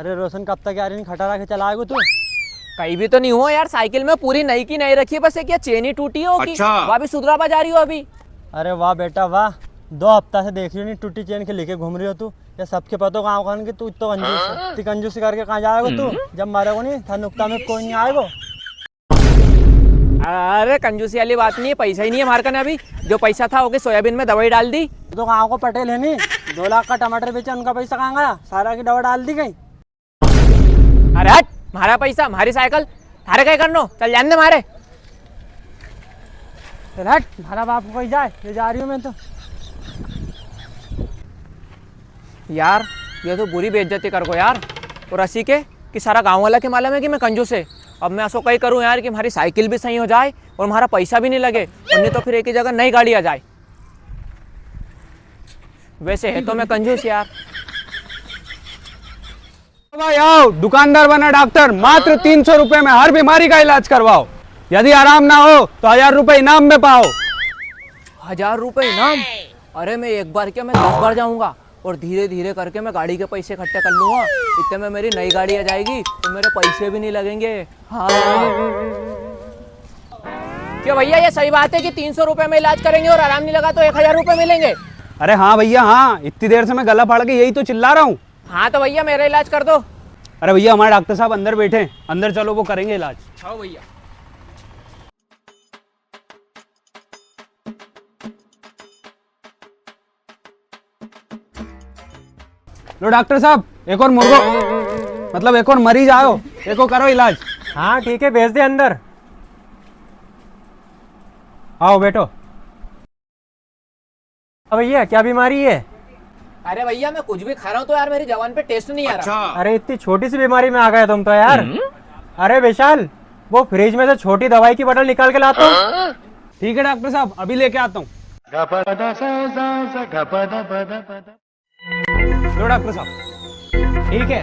अरे रोशन कब तक यार इन खटारा के चलाएगा तू? कहीं भी तो नहीं हुआ यार, साइकिल में पूरी नई की नई रखी है, बस एक ये चेन ही टूटी होगी। अच्छा। वह भी सुधरावा जा रही हो अभी। अरे वाह बेटा वाह, 2 हफ्ता से देख रही नहीं टूटी चेन के लेके घूम रही हो तू। या सबके पता गाँव खान की तू तो कंजूस है। इतनी कंजूसी करके कहाँ जाएगा तू? जब मारेगा नहीं था नुकता में कोई नहीं आएगा। अरे कंजूसी वाली बात नहीं है, पैसा ही नहीं है हमारे कने अभी। जो पैसा था ओके सोयाबीन में दवाई डाल दी। तो गाँव को पटेल है नहीं, 2 लाख का टमाटर बेचा, उनका पैसा कहाँ गया? सारा की दवा डाल दी गई। अरे हट, हमारा पैसा हमारी साइकिल थारे क्या करनो, चल जान दे मारे। हट, हमारा बाप को कहीं जाए, ये जा रही हूँ मैं तो। यार ये तो बुरी बेइज्जती कर को यार, और असी के कि सारा गांव वाला के मालूम है कि मैं कंजूस है। अब मैं ऐसा कहीं करूं यार कि हमारी साइकिल भी सही हो जाए और हमारा पैसा भी नहीं लगे, और नहीं तो फिर एक ही जगह नई गाड़ी आ जाए। वैसे है तो मैं कंजूस यार। भाई आओ, दुकानदार बना डॉक्टर, मात्र 300 रुपए में हर बीमारी का इलाज करवाओ। यदि आराम ना हो तो 1000 रुपए इनाम में पाओ। 1000 रुपए इनाम? अरे मैं एक बार क्या, मैं 10 बार जाऊंगा, और धीरे धीरे करके मैं गाड़ी के पैसे इकट्ठे कर लूंगा। इतने में मेरी नई गाड़ी आ जाएगी तो मेरे पैसे भी नहीं लगेंगे। हाँ क्या भैया, ये सही बात है कि 300 रुपए में इलाज करेंगे और आराम नहीं लगा तो 1000 रुपए मिलेंगे? अरे हाँ भैया हाँ, इतनी देर से मैं गला फाड़ के यही तो चिल्ला रहा हूँ। हाँ तो भैया मेरा इलाज कर दो। अरे भैया हमारे डॉक्टर साहब अंदर बैठे हैं, अंदर चलो, वो करेंगे इलाज। हाँ भैया। लो डॉक्टर साहब, एक और मुर्गो मतलब एक और मरीज आओ, एक और करो इलाज। हाँ ठीक है, भेज दे अंदर। आओ बैठो। अब भैया क्या बीमारी है? अरे भैया मैं कुछ भी खा रहा हूँ तो यार मेरी जबान पे टेस्ट नहीं आ रहा। अरे इतनी छोटी सी बीमारी में आ गए तुम तो यार। अरे विशाल, वो फ्रिज में से छोटी दवाई की बोतल निकाल के लाता हूँ। ठीक है डॉक्टर साहब, अभी लेके आता हूँ। लो डॉक्टर साहब। ठीक है,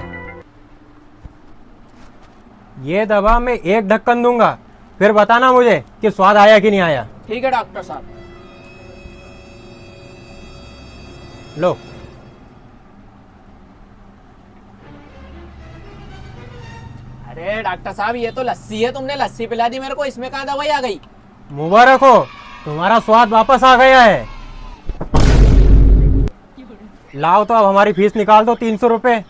ये दवा मैं 1 ढक्कन दूंगा, फिर बताना मुझे कि स्वाद आया कि नहीं आया। ठीक है डॉक्टर साहब। लो। अरे डॉक्टर साहब ये तो लस्सी है, तुमने लस्सी पिला दी मेरे को, इसमें कहाँ दवाई आ गई? मुबारक हो, तुम्हारा स्वाद वापस आ गया है। लाओ तो अब हमारी फीस निकाल दो, 300 रुपए।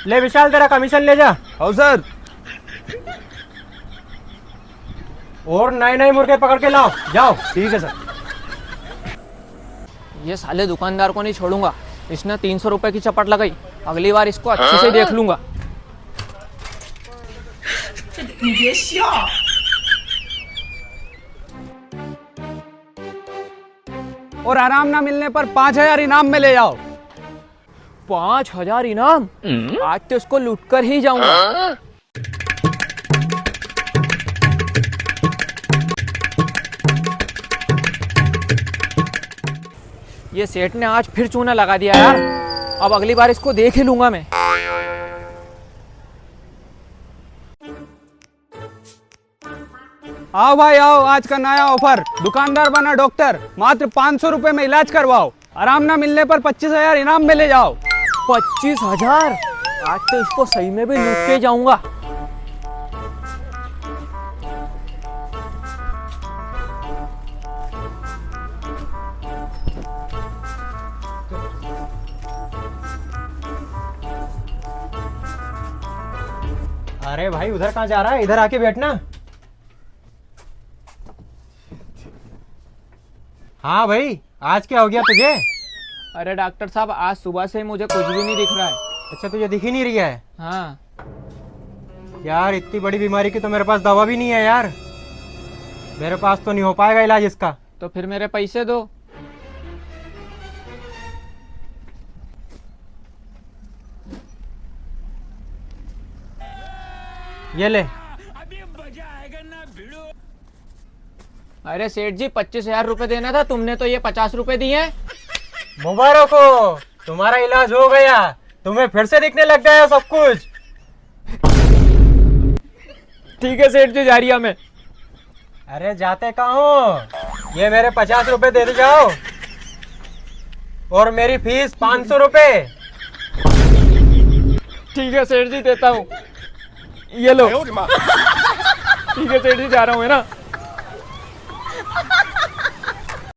ले विशाल, तेरा कमीशन ले जा। हाँ सर। और नए नए मुर्गे पकड़ के लाओ, जाओ। ठीक है सर। ये साले दुकानदार को नहीं छोड़ूंगा, इसने 300 रुपए की चपट लगाई, अगली बार इसको अच्छे से देख लूंगा। और आराम ना मिलने पर 5000 इनाम में ले जाओ। 5000 इनाम? आज तो इसको लूट कर ही जाऊंगा। ये सेठ ने आज फिर चूना लगा दिया यार, अब अगली बार इसको देख ही लूंगा मैं। आओ भाई आओ, आज का नया ऑफर, दुकानदार बना डॉक्टर, मात्र 500 रुपए में इलाज करवाओ। आराम ना मिलने पर 25,000 इनाम में ले जाओ। 25,000? आज तो इसको सही में भी लूट के जाऊंगा। अरे भाई उधर कहाँ जा रहा है? इधर आके बैठना। हाँ भाई, आज क्या हो गया तुझे? अरे डॉक्टर साहब आज सुबह से मुझे कुछ भी नहीं दिख रहा है। अच्छा तुझे दिख ही नहीं रही है? हाँ यार इतनी बड़ी बीमारी की तो मेरे पास दवा भी नहीं है यार। मेरे पास तो नहीं हो पाएगा इलाज इसका। तो फिर मेरे पैसे दो। ये ले। अरे सेठ जी 25,000 रुपए देना था, तुमने तो ये 50 रुपए दिए। मुबारक हो, तुम्हारा इलाज हो गया, तुम्हें फिर से दिखने लग गया सब कुछ। ठीक है सेठ जी, जा रही हूं मैं। अरे जाते कहाँ हो? ये मेरे 50 रुपए दे जाओ और मेरी फीस 500 रुपए। ठीक है सेठ जी, देता हूँ, ये लो। ठीक है सेठ जी, जा रहा हूँ, है ना।